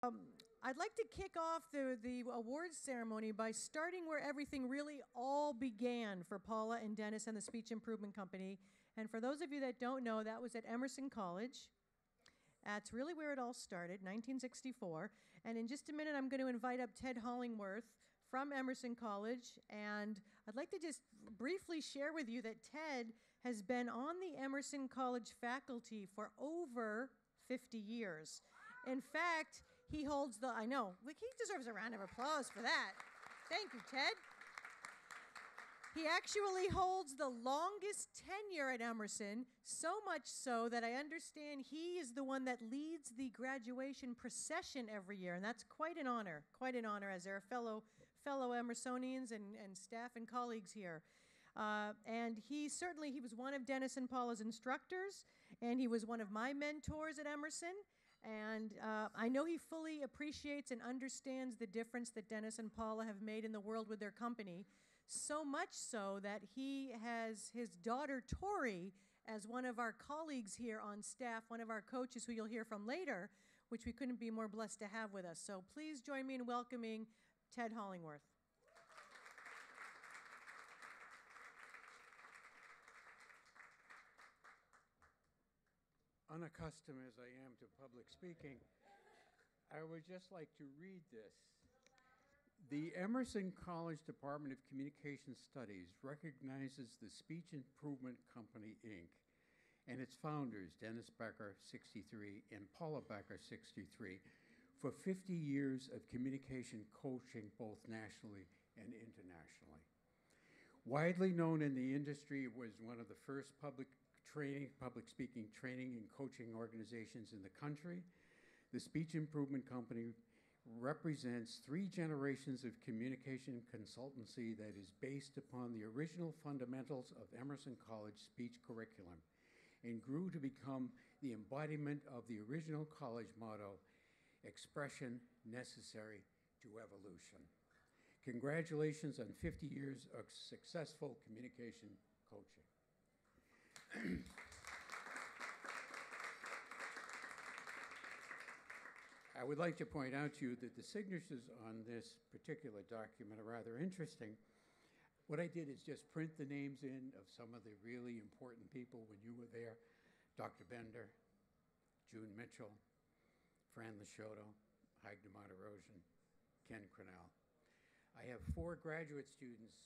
I'd like to kick off the awards ceremony by starting where everything really all began for Paula and Dennis and the Speech Improvement Company. And for those of you that don't know, that was at Emerson College. That's really where it all started, 1964. And in just a minute, I'm going to invite up Ted Hollingworth from Emerson College. And I'd like to just briefly share with you that Ted has been on the Emerson College faculty for over 50 years. In fact, he holds the, I know, he deserves a round of applause for that. Thank you, Ted. He actually holds the longest tenure at Emerson, so much so that I understand he is the one that leads the graduation procession every year, and that's quite an honor as they're fellow Emersonians and staff and colleagues here. And he was one of Dennis and Paula's instructors, and he was one of my mentors at Emerson. And I know he fully appreciates and understands the difference that Dennis and Paula have made in the world with their company, so much so that he has his daughter Tori as one of our colleagues here on staff, one of our coaches who you'll hear from later, which we couldn't be more blessed to have with us. So please join me in welcoming Ted Hollingworth. Unaccustomed as I am to public speaking, I would just like to read this. The Emerson College Department of Communication Studies recognizes the Speech Improvement Company, Inc., and its founders, Dennis Becker, 63, and Paula Becker, 63, for 50 years of communication coaching both nationally and internationally. Widely known in the industry, it was one of the first public speaking training and coaching organizations in the country. The Speech Improvement Company represents 3 generations of communication consultancy that is based upon the original fundamentals of Emerson College speech curriculum and grew to become the embodiment of the original college motto, expression necessary to evolution. Congratulations on 50 years of successful communication coaching. I would like to point out to you that the signatures on this particular document are rather interesting. What I did is just print the names in of some of the really important people when you were there. Dr. Bender, June Mitchell, Fran Lasciotto, Haig de Monterosian, Ken Cronell. I have 4 graduate students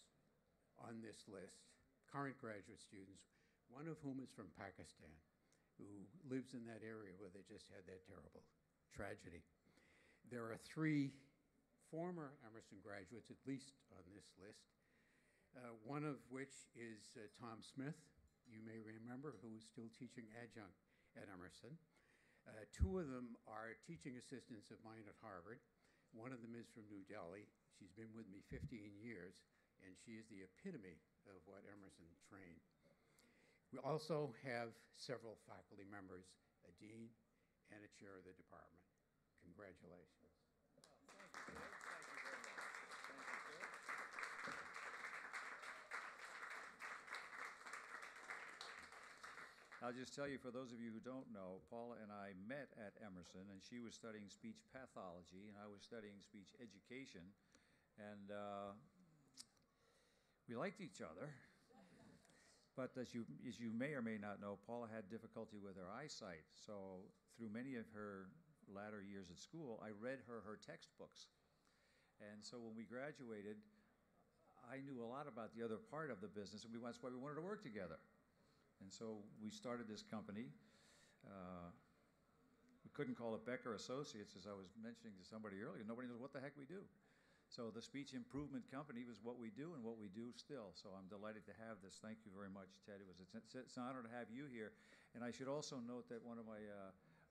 on this list, current graduate students, one of whom is from Pakistan, who lives in that area where they just had that terrible tragedy. There are 3 former Emerson graduates, at least on this list, one of which is Tom Smith, you may remember, who is still teaching adjunct at Emerson. 2 of them are teaching assistants of mine at Harvard. One of them is from New Delhi. She's been with me 15 years, and she is the epitome of what Emerson trained. We also have several faculty members, a dean, and a chair of the department. Congratulations. Oh, thank you, Bill. Thank you very much. Thank you, Bill. I'll just tell you, for those of you who don't know, Paula and I met at Emerson, and she was studying speech pathology, and I was studying speech education, and we liked each other. But as you may or may not know, Paula had difficulty with her eyesight. So through many of her latter years at school, I read her textbooks. And so when we graduated, I knew a lot about the other part of the business, and that's why we wanted to work together. And so we started this company. We couldn't call it Becker Associates, as I was mentioning to somebody earlier. Nobody knows what the heck we do. So the Speech Improvement Company was what we do and what we do still. So I'm delighted to have this. Thank you very much, Ted. It's an honor to have you here. And I should also note that one of my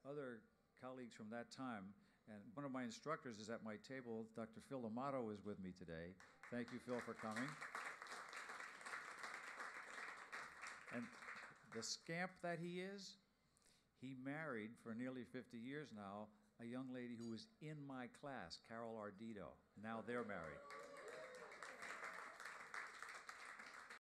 other colleagues from that time, and one of my instructors is at my table, Dr. Phil Amato is with me today. Thank you, Phil, for coming. And the scamp that he is, he married for nearly 50 years now a young lady who was in my class, Carol Ardito. Now they're married.